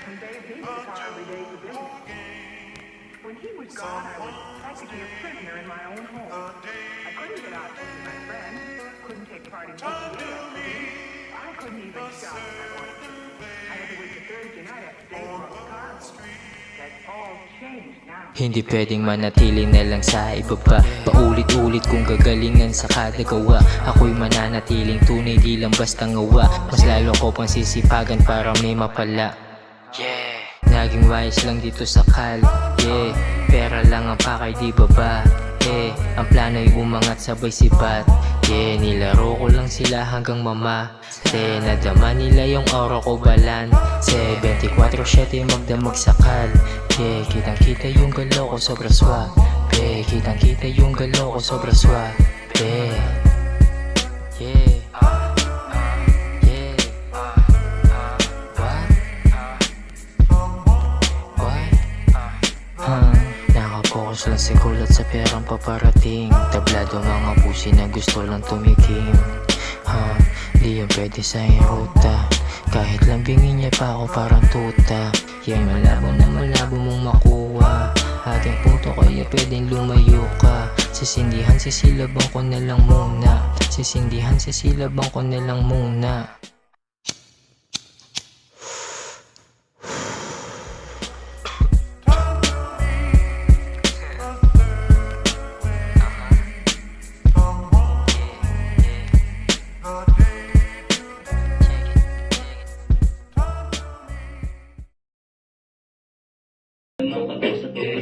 When Dave needs the car every day to visit. When he was gone, I was practically a prisoner in my own home. I couldn't get out to see my friends, couldn't take part in PTA activities. I couldn't even shop if I wanted to. I had to wait till Thursday night after Dave brought the car home. That's all changed now. Hindi pwedeng manatili na lang sa ibaba. Paulit-ulit kong gagalingan sa kada gawa. Ako'y mananatiling tunay, di lang basta ngawa. Mas lalo ko pang sisipagan para may mapala. Yeah, naging wise lang dito sa kal. Yeah, pera lang ang pakay, di baba. Yeah, ang plano ay umangat sabay sibat. Yeah, nilaro ko lang sila hanggang mama. Nadama nila yung aura ko balan. 24/7 magdamag sakal. Yeah, kitang-kita yung galaw ko sobra swag. Kitang-kita yung galaw ko sobra swag. Yeah, yeah. Nakapokus lang sa gulat sa perang paparating. Tablado mga pusi na gusto lang tumikim. Di yan pwede sa ruta. Kahit lambingin niya pa ako parang tuta. Yan malabo na malabo mong makuha. Ating punto kaya pwedeng lumayo ka. Sisindihan sisilabang ko na lang muna. Sisindihan sisilabang ko na lang muna.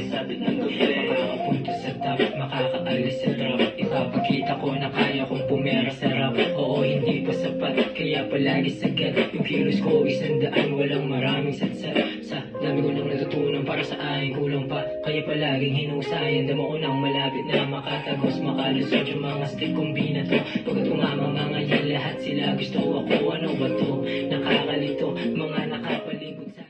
Sabit ng gabi, makakapunta sa top, makakaalis sa drop. Ipapakita ko na kaya kong pumera sa rap. Oo, hindi pa sapat, kaya palagi sagad. Yung kilos ko 100, walang maraming satsat. Sa dami ko nang natutunan para sa akin kulang pa. Kaya palaging hinusayan, damo ko nang malapit na makatagos. Makalusot yung mga stick kombina to. Pagkat umama mga yan, lahat sila gusto ako. Ano ba to? Nakakalito, mga nakapaligod sa